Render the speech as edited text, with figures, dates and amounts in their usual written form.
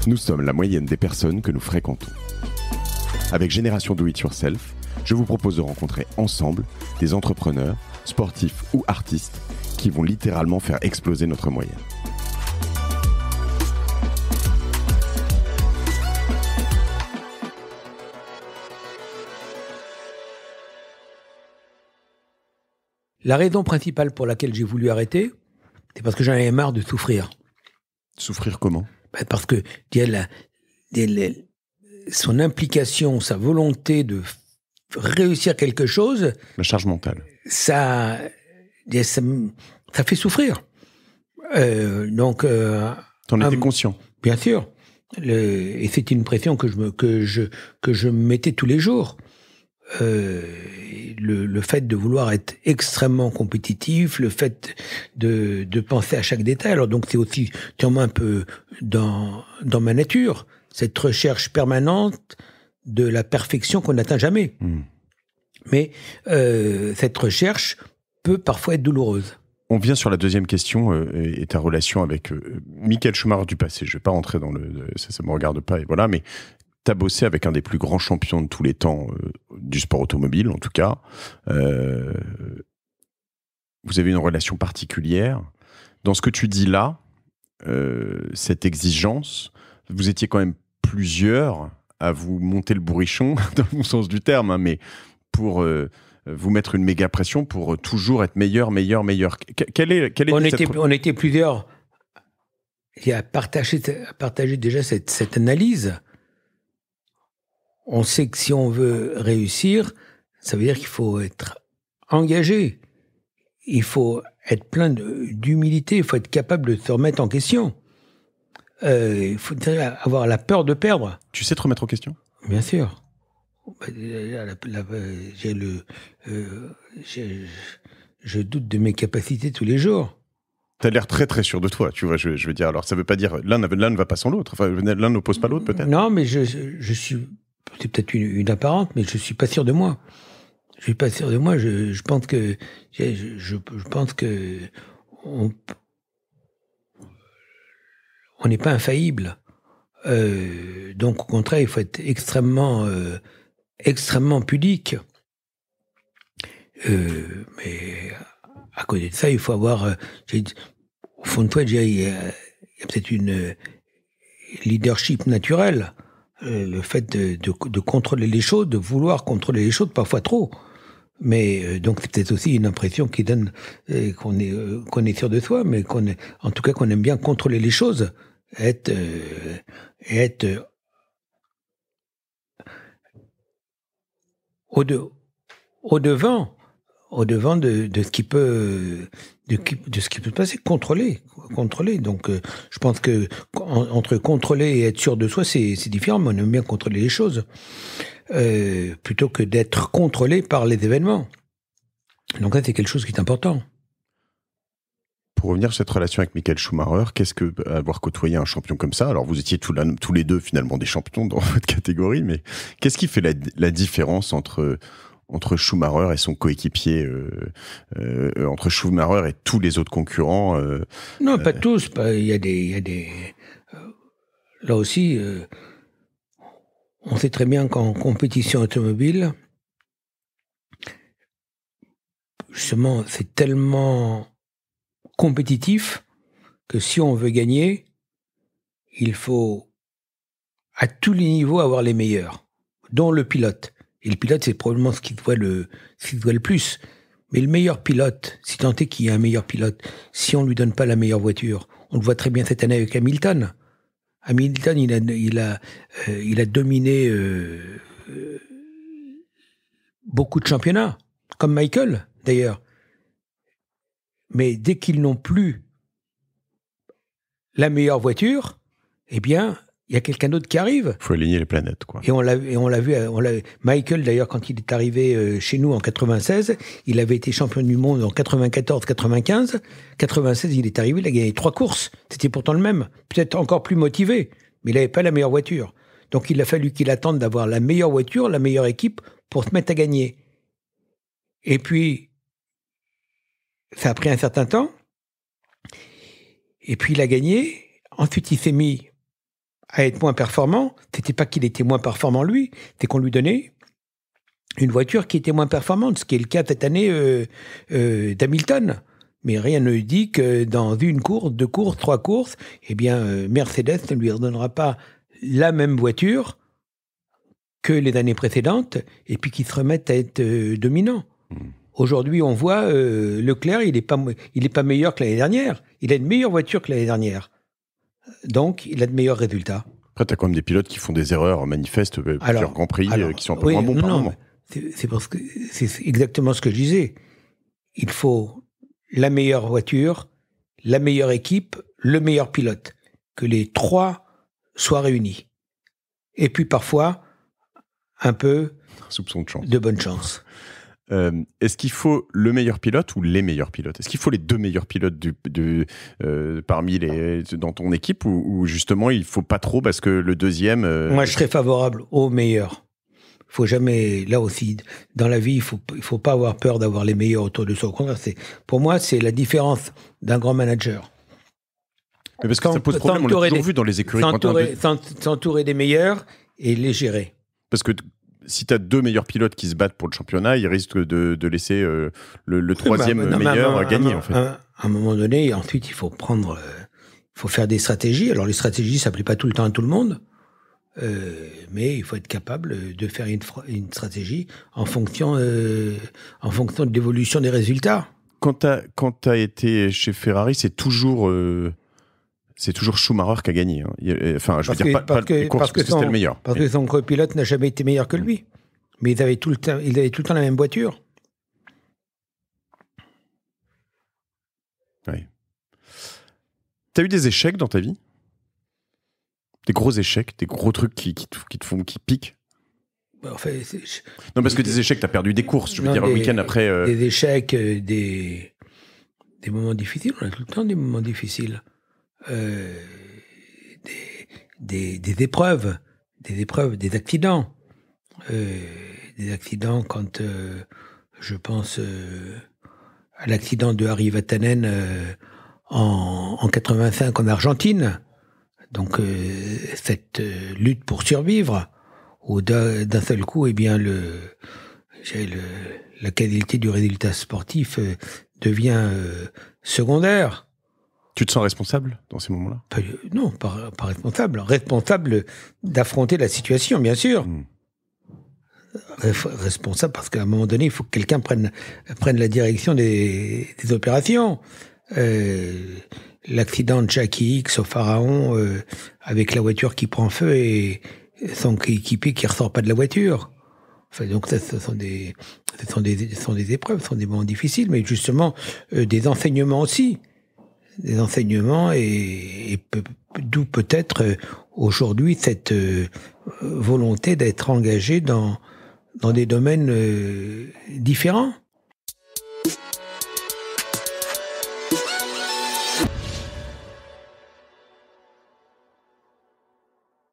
Nous sommes la moyenne des personnes que nous fréquentons. Avec Génération Do It Yourself, je vous propose de rencontrer ensemble des entrepreneurs, sportifs ou artistes qui vont littéralement faire exploser notre moyenne. La raison principale pour laquelle j'ai voulu arrêter, c'est parce que j'en avais marre de souffrir. Souffrir comment ? Parce que son implication, sa volonté de réussir quelque chose... La charge mentale. Ça fait souffrir. T'en étais conscient ? Bien sûr. Et c'est une pression que je me mettais tous les jours. Le fait de vouloir être extrêmement compétitif, le fait de penser à chaque détail. Alors donc c'est aussi sûrement un peu dans ma nature, cette recherche permanente de la perfection qu'on n'atteint jamais. Mais cette recherche peut parfois être douloureuse. On vient sur la deuxième question et ta relation avec Michael Schumacher du passé. Je ne vais pas rentrer dans ça me regarde pas et voilà, mais tu as bossé avec un des plus grands champions de tous les temps du sport automobile, en tout cas. Vous avez une relation particulière. Dans ce que tu dis là, cette exigence, vous étiez quand même plusieurs à vous monter le bourrichon, dans le bon sens du terme, hein, mais pour vous mettre une méga pression pour toujours être meilleur. On était plusieurs à partager déjà cette analyse. On sait que si on veut réussir, ça veut dire qu'il faut être engagé. Il faut être plein d'humilité. Il faut être capable de se remettre en question. Il faut avoir la peur de perdre. Tu sais te remettre en question ? Bien sûr. Je doute de mes capacités tous les jours. Tu as l'air très très sûr de toi, tu vois. Je veux dire, alors ça veut pas dire l'un ne va pas sans l'autre. Enfin, l'un n'oppose pas l'autre, peut-être. Non, mais je suis... C'est peut-être une apparente, mais je suis pas sûr de moi. Je suis pas sûr de moi. Je pense que on n'est pas infaillible. Donc au contraire, il faut être extrêmement pudique. Mais à côté de ça, il faut avoir. Au fond de toi, il y a peut-être une leadership naturel. Le fait de contrôler les choses, de vouloir contrôler les choses, parfois trop. Mais donc c'est peut-être aussi une impression qui donne qu'on est sûr de soi, mais en tout cas qu'on aime bien contrôler les choses, être au devant de ce qui peut se passer, contrôler. Donc je pense que entre contrôler et être sûr de soi, c'est différent, mais on aime bien contrôler les choses plutôt que d'être contrôlé par les événements. Donc là, c'est quelque chose qui est important. Pour revenir sur cette relation avec Michael Schumacher, qu'est-ce que avoir côtoyé un champion comme ça ? Alors vous étiez tous les deux finalement des champions dans votre catégorie, mais qu'est-ce qui fait la différence entre Schumacher et son coéquipier, entre Schumacher et tous les autres concurrents Non, pas tous. Il y a des là aussi, on sait très bien qu'en compétition automobile, justement, c'est tellement compétitif que si on veut gagner, il faut à tous les niveaux avoir les meilleurs, dont le pilote. Et le pilote, c'est probablement ce qui se voit le plus. Mais le meilleur pilote, si tant est qu'il y a un meilleur pilote, si on lui donne pas la meilleure voiture, on le voit très bien cette année avec Hamilton. Hamilton, il a dominé beaucoup de championnats, comme Michael d'ailleurs. Mais dès qu'ils n'ont plus la meilleure voiture, eh bien, il y a quelqu'un d'autre qui arrive. Il faut aligner les planètes, quoi. Et on l'a vu. Michael, d'ailleurs, quand il est arrivé chez nous en 96, il avait été champion du monde en 94, 95. 96, il est arrivé, il a gagné 3 courses. C'était pourtant le même. Peut-être encore plus motivé, mais il n'avait pas la meilleure voiture. Donc, il a fallu qu'il attende d'avoir la meilleure voiture, la meilleure équipe pour se mettre à gagner. Et puis, ça a pris un certain temps. Et puis, il a gagné. Ensuite, il s'est mis à être moins performant, c'était pas qu'il était moins performant lui, c'est qu'on lui donnait une voiture qui était moins performante, ce qui est le cas cette année d'Hamilton. Mais rien ne dit que dans une course, 2 courses, 3 courses, eh bien, Mercedes ne lui redonnera pas la même voiture que les années précédentes, et puis qu'ils se remettent à être dominants. Aujourd'hui, on voit Leclerc, il est pas meilleur que l'année dernière. Il a une meilleure voiture que l'année dernière. Donc, il a de meilleurs résultats. Après, tu as quand même des pilotes qui font des erreurs manifestes, plusieurs Grands Prix, qui sont un peu moins bons par moment. C'est parce que c'est exactement ce que je disais. Il faut la meilleure voiture, la meilleure équipe, le meilleur pilote. Que les 3 soient réunis. Et puis parfois, un peu soupçon de bonne chance. Est-ce qu'il faut le meilleur pilote ou les meilleurs pilotes? Est-ce qu'il faut les 2 meilleurs pilotes parmi dans ton équipe ou justement il ne faut pas trop parce que le deuxième... Moi, je serais favorable aux meilleurs. Il faut jamais, là aussi, dans la vie, il faut pas avoir peur d'avoir les meilleurs autour de soi. Au contraire, pour moi, c'est la différence d'un grand manager. Mais parce que ça pose problème, on l'a toujours vu dans les écuries. S'entourer des meilleurs et les gérer. Parce que si tu as 2 meilleurs pilotes qui se battent pour le championnat, ils risquent de laisser le 3e meilleur gagner, en fait. À un moment donné, ensuite, il faut faire des stratégies. Alors, les stratégies, ça ne plaît pas tout le temps à tout le monde. Mais il faut être capable de faire une stratégie en fonction de l'évolution des résultats. Quand tu as été chez Ferrari, c'est toujours Schumacher qui a gagné. Hein. Enfin, je veux dire, pas les courses, parce que c'était le meilleur. Parce que son copilote n'a jamais été meilleur que lui. Mais ils avaient tout le temps la même voiture. Oui. T'as eu des échecs dans ta vie? Des gros échecs, des gros trucs qui piquent? En fait, non, parce que des échecs, t'as perdu des courses. Je veux dire, le week-end après... Des échecs, des moments difficiles. On a tout le temps des moments difficiles. Des épreuves, des accidents. Des accidents quand je pense à l'accident de Harry Vatanen en 85 en Argentine. Donc cette lutte pour survivre, où d'un seul coup, eh bien la qualité du résultat sportif devient secondaire. Tu te sens responsable dans ces moments-là? Non, pas responsable. Responsable d'affronter la situation, bien sûr. Responsable parce qu'à un moment donné, il faut que quelqu'un prenne la direction des opérations. L'accident de Jackie X au Pharaon avec la voiture qui prend feu et son coéquipier qui ressort pas de la voiture. Enfin, donc ça, ce sont des épreuves, ce sont des moments difficiles, mais justement des enseignements aussi. Des enseignements et d'où peut-être aujourd'hui cette volonté d'être engagé dans des domaines différents.